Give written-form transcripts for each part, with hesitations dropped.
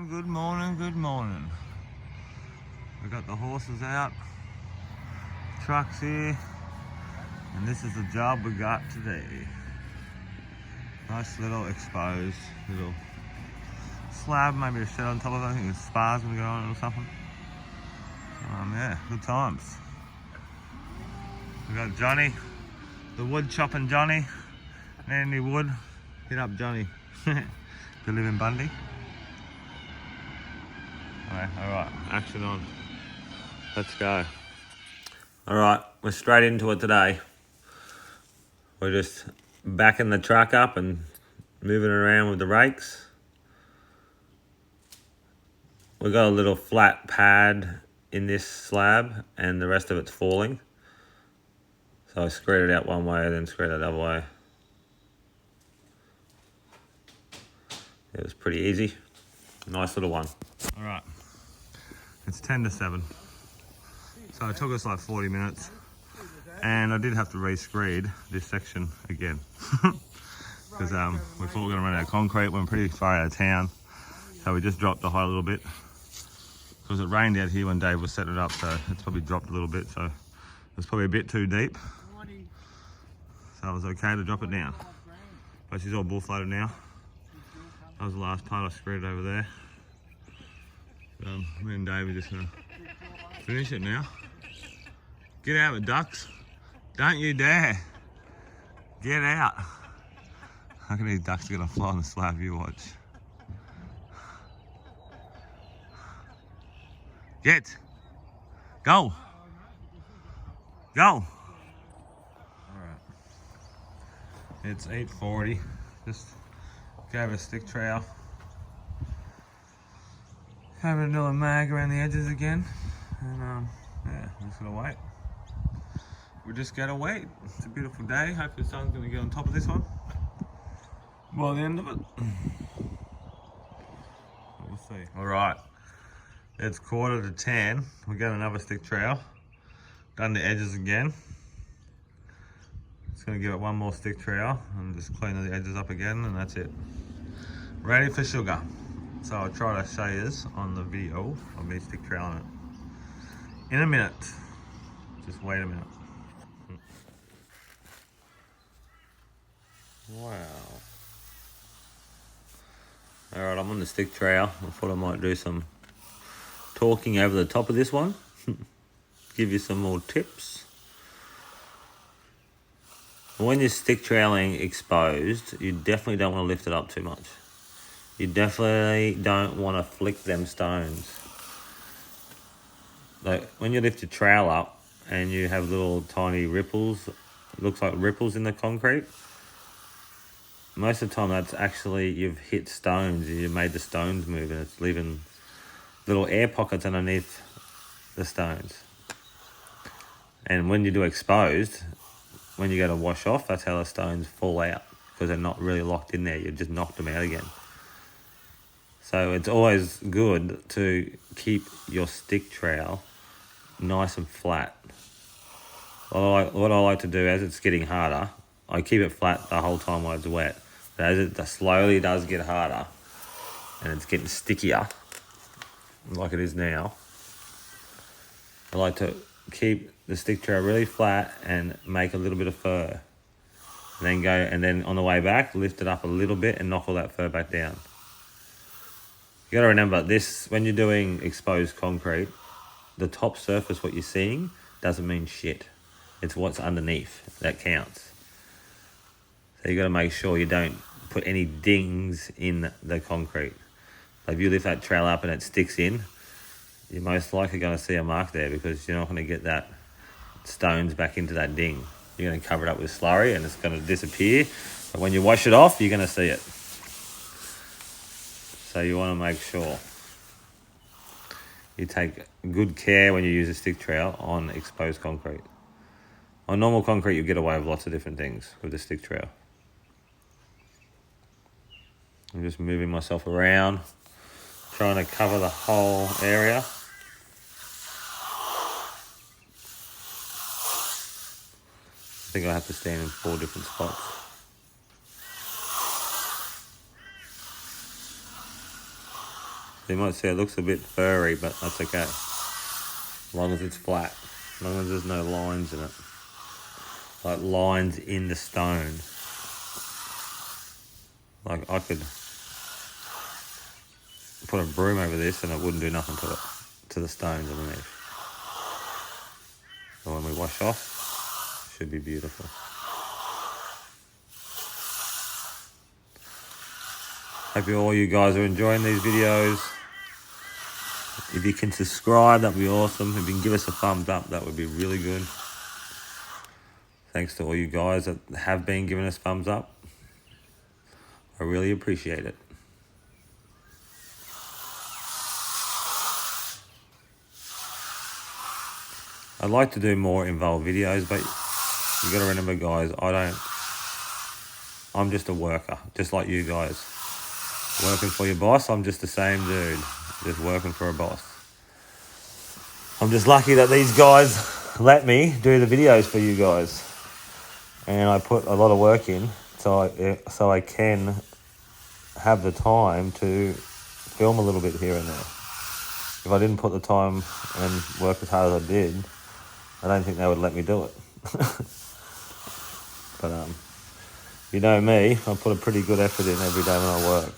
good morning, good morning. We got the horses out, trucks here, and this is the job we got today. Nice little exposed little slab, maybe a shed on top of it. I think the spa's gonna go on it or something. Yeah, good times. We got Johnny, the wood chopping Johnny, Andy Wood. Hit up Johnny. To live in Bundy. Alright, action on. Let's go. Alright, we're straight into it today. We're just backing the truck up and moving it around with the rakes. We've got a little flat pad in this slab and the rest of it's falling. So I squared it out one way, then squared it the other way. It was pretty easy. Nice little one. Alright, it's 10 to 7. So it took us like 40 minutes. And I did have to re-screed this section again. Because we thought we were going to run out of concrete. We're pretty far out of town. So we just dropped the height a little bit. Because it rained out here when Dave was setting it up, so it's probably dropped a little bit. So it's probably a bit too deep. So it was okay to drop it down. But she's all bull floated now. That was the last part. I screwed it over there. Me and Dave are just going to finish it now. Get out of it, ducks. Don't you dare. Get out. How can these ducks are going to fly on the slab? You watch. Get. Go. Go. All right. It's 8:40. Just gave a stick trowel. Having another mag around the edges again. And yeah, I'm just gonna wait. We just gotta wait. It's a beautiful day. Hopefully the sun's gonna get on top of this one by the end of it. We'll see. Alright. It's 9:45. We got another stick trowel. Done the edges again. Just gonna give it one more stick trowel and just clean the edges up again, and that's it. Ready for sugar. So I'll try to show you this on the video of me stick troweling it. In a minute. Just wait a minute. Wow. Alright, I'm on the stick trowel. I thought I might do some talking over the top of this one. Give you some more tips. When you're stick troweling exposed, you definitely don't want to lift it up too much. You definitely don't want to flick them stones. Like when you lift your trowel up and you have little tiny ripples, it looks like ripples in the concrete. Most of the time that's actually you've hit stones, you've made the stones move, and it's leaving little air pockets underneath the stones. And when you do exposed, when you go to wash off, that's how the stones fall out, because they're not really locked in there. You've just knocked them out again. So it's always good to keep your stick trowel nice and flat. What I like to do as it's getting harder, I keep it flat the whole time while it's wet. But as it slowly does get harder and it's getting stickier, like it is now, I like to keep the stick trowel really flat and make a little bit of fur. And then on the way back, lift it up a little bit and knock all that fur back down. You gotta remember this, when you're doing exposed concrete, the top surface, what you're seeing, doesn't mean shit. It's what's underneath that counts. So you gotta make sure you don't put any dings in the concrete. Like if you lift that trowel up and it sticks in, you're most likely gonna see a mark there, because you're not gonna get that stones back into that ding. You're gonna cover it up with slurry and it's gonna disappear. But when you wash it off, you're gonna see it. So you want to make sure you take good care when you use a stick trowel on exposed concrete. On normal concrete, you get away with lots of different things with the stick trowel. I'm just moving myself around, trying to cover the whole area. I think I have to stand in 4 different spots. You might see it looks a bit furry, but that's okay. As long as it's flat. As long as there's no lines in it. Like lines in the stone. Like I could put a broom over this and it wouldn't do nothing to it, to the stones underneath. So when we wash off, it should be beautiful. Hope all you guys are enjoying these videos. If you can subscribe, that'd be awesome. If you can give us a thumbs up, that would be really good. Thanks to all you guys that have been giving us thumbs up. I really appreciate it. I'd like to do more involved videos, but you got to remember, guys, I'm just a worker, just like you guys. Working for your boss, I'm just the same dude, just working for a boss. I'm just lucky that these guys let me do the videos for you guys. And I put a lot of work in, so I can have the time to film a little bit here and there. If I didn't put the time and work as hard as I did, I don't think they would let me do it. But you know me, I put a pretty good effort in every day when I work.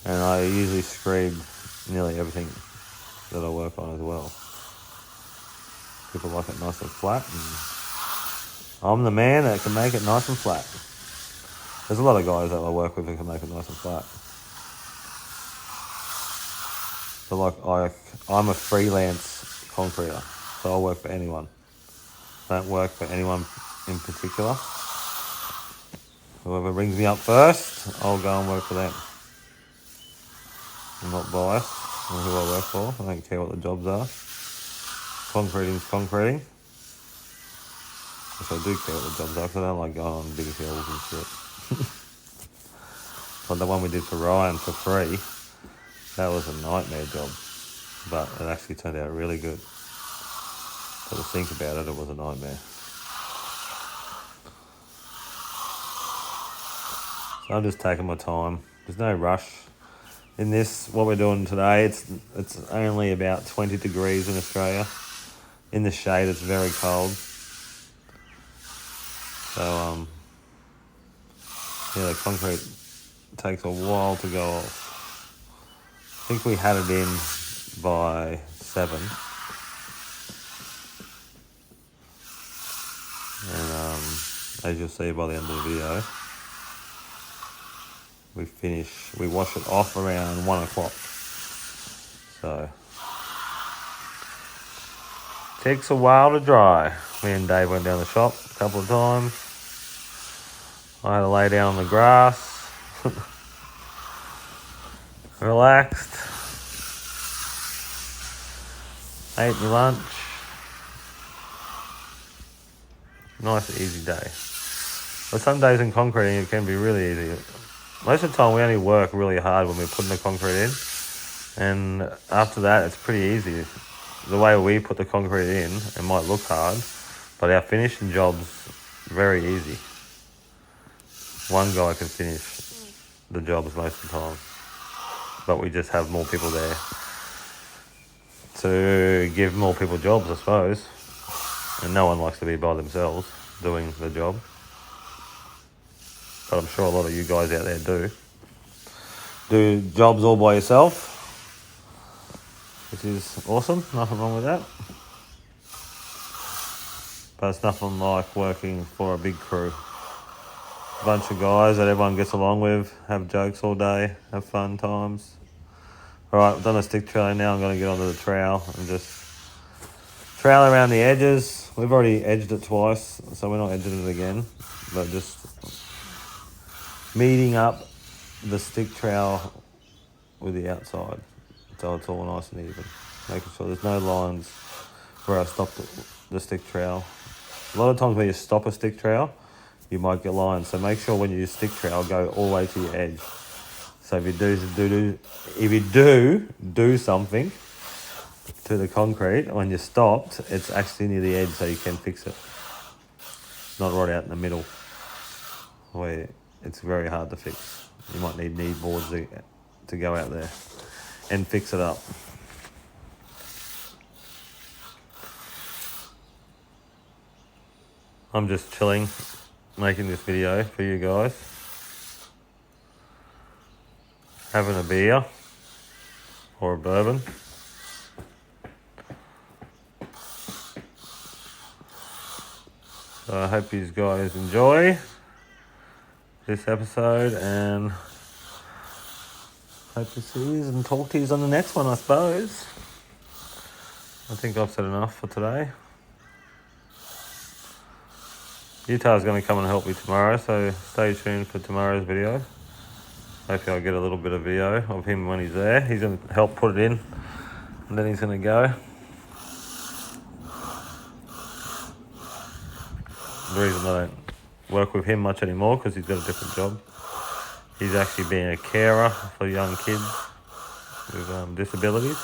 And I usually screed nearly everything that I work on as well. People like it nice and flat, and I'm the man that can make it nice and flat. There's a lot of guys that I work with who can make it nice and flat. But like I'm a freelance concreter, so I'll work for anyone. I don't work for anyone in particular. Whoever rings me up first, I'll go and work for them. I'm not biased on who I work for. I don't care what the jobs are. Concreting's concreting. Which I do care what the jobs are, because I don't like going on big hills and shit. But the one we did for Ryan for free, that was a nightmare job. But it actually turned out really good. But to think about it, it was a nightmare. So I'm just taking my time. There's no rush. In this, what we're doing today, it's only about 20 degrees in Australia. In the shade, it's very cold. So, yeah, the concrete takes a while to go off. I think we had it in by 7. And as you'll see by the end of the video, we wash it off around 1 o'clock. So, takes a while to dry. Me and Dave went down the shop a couple of times. I had to lay down on the grass. Relaxed. Ate my lunch. Nice easy day. But some days in concreting it can be really easy. Most of the time we only work really hard when we're putting the concrete in. And after that it's pretty easy. The way we put the concrete in, it might look hard, but our finishing job's very easy. One guy can finish the jobs most of the time, but we just have more people there to give more people jobs, I suppose. And no one likes to be by themselves doing the job. But I'm sure a lot of you guys out there do jobs all by yourself, which is awesome. Nothing wrong with that. But it's nothing like working for a big crew. A bunch of guys that everyone gets along with, have jokes all day, have fun times. Alright, I've done a stick trowel now. I'm going to get onto the trowel and just trowel around the edges. We've already edged it twice, so we're not edging it again. But just meeting up the stick trowel with the outside, so it's all nice and even. Making sure there's no lines where I stopped the stick trowel. A lot of times when you stop a stick trowel, you might get lines. So make sure when you use stick trowel, go all the way to your edge. So if you do something to the concrete when you're stopped, it's actually near the edge, so you can fix it. Not right out in the middle, where it's very hard to fix. You might need knee boards to go out there. and fix it up. I'm just chilling, making this video for you guys. Having a beer or a bourbon. So I hope you guys enjoy this episode, and hope to see you and talk to you on the next one, I suppose. I think I've said enough for today. Utah's going to come and help me tomorrow, so stay tuned for tomorrow's video. Hopefully I'll get a little bit of video of him when he's there. He's going to help put it in, and then he's going to go. The reason I don't work with him much anymore, because he's got a different job. He's actually being a carer for young kids with disabilities.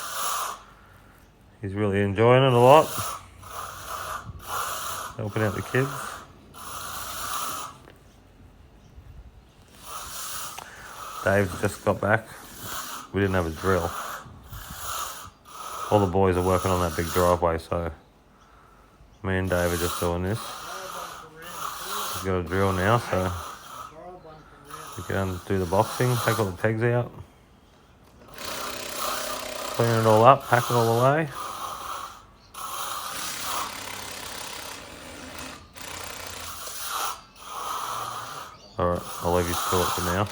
He's really enjoying it a lot, helping out the kids. Dave just got back. We didn't have a drill. All the boys are working on that big driveway, so me and Dave are just doing this. He's got a drill now, so we can do the boxing, take all the pegs out, clean it all up, pack it all away. Alright, I'll leave you to it for now.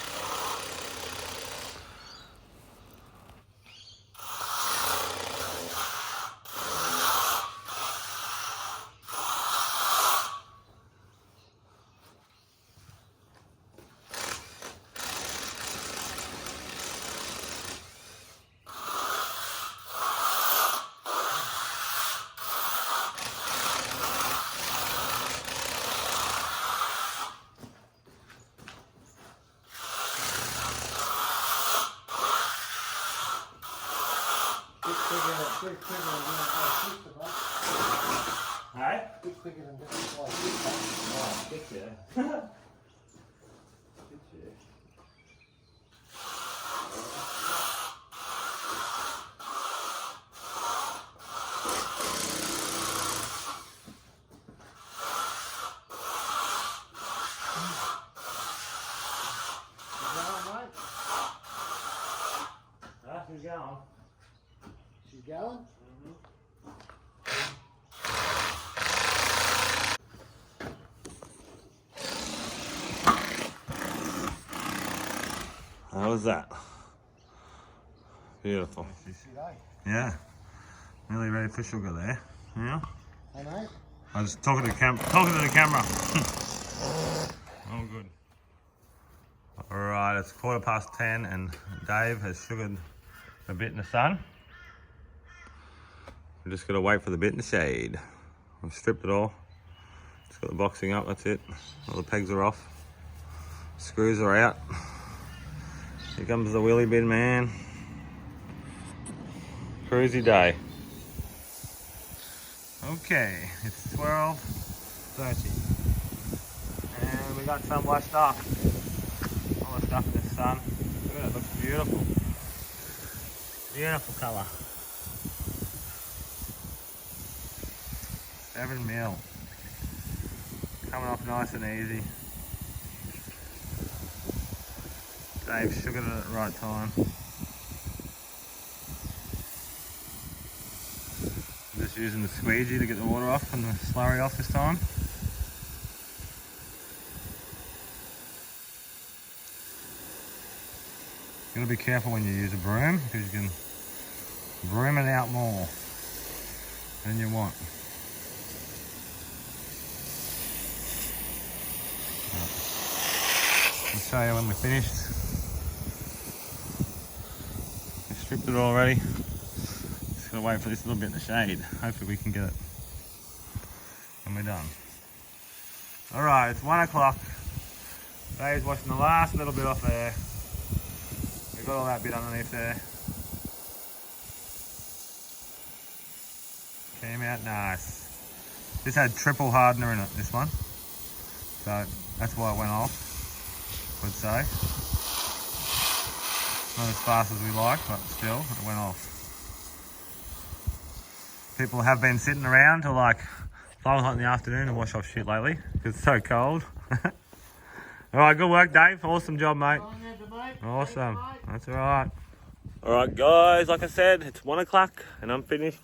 Hey? Bit quicker than just like this. Oh, get you. Get you. She's going. She's going? How was that? Beautiful. Yeah. Nearly ready for sugar there. Yeah. Hey mate. I was talking to the camera. Oh good. Alright, it's 10:15 and Dave has sugared a bit in the sun. We're just gotta wait for the bit in the shade. I've stripped it all. Just got the boxing up, that's it. All the pegs are off. Screws are out. Here comes the wheelie bin man. Cruisy day. Okay, it's 12:30. And we got some washed off. All the stuff in the sun. Look at it, it looks beautiful. Beautiful colour. 7 mil. Coming off nice and easy. Dave sugared it at the right time. I'm just using the squeegee to get the water off and the slurry off this time. You gotta be careful when you use a broom, because you can broom it out more than you want. I'll show you when we're finished. We stripped it already. Just gotta wait for this little bit in the shade. Hopefully we can get it when we're done. Alright, it's 1 o'clock. Dave's washing the last little bit off there. We've got all that bit underneath there. Came out nice. This had triple hardener in it, this one. So that's why it went off, I would say. Not as fast as we like, but still, it went off. People have been sitting around till like 5 o'clock in the afternoon to wash off shit lately because it's so cold. Alright, good work, Dave. Awesome job, mate. Awesome. That's alright. Alright, guys, like I said, it's 1 o'clock and I'm finished.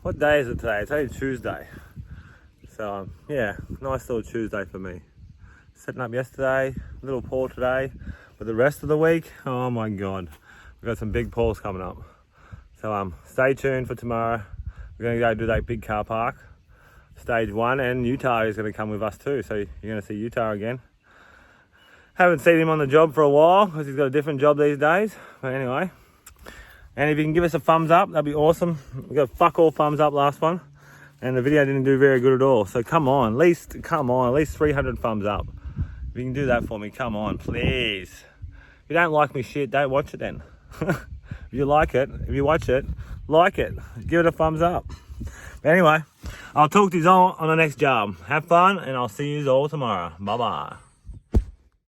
What day is it today? It's only Tuesday. So, yeah, nice little Tuesday for me. Setting up yesterday, little pour today. But the rest of the week, oh my God, we've got some big pours coming up. So, stay tuned for tomorrow. We're going to go do that big car park. Stage 1, and Utah is going to come with us too. So, you're going to see Utah again. Haven't seen him on the job for a while because he's got a different job these days. But anyway, and if you can give us a thumbs up, that'd be awesome. We got fuck all thumbs up last one, and the video didn't do very good at all. So come on, at least 300 thumbs up. If you can do that for me, come on, please. If you don't like me shit, don't watch it then. If you like it, if you watch it, like it. Give it a thumbs up. But anyway, I'll talk to you all on the next job. Have fun, and I'll see you all tomorrow. Bye bye.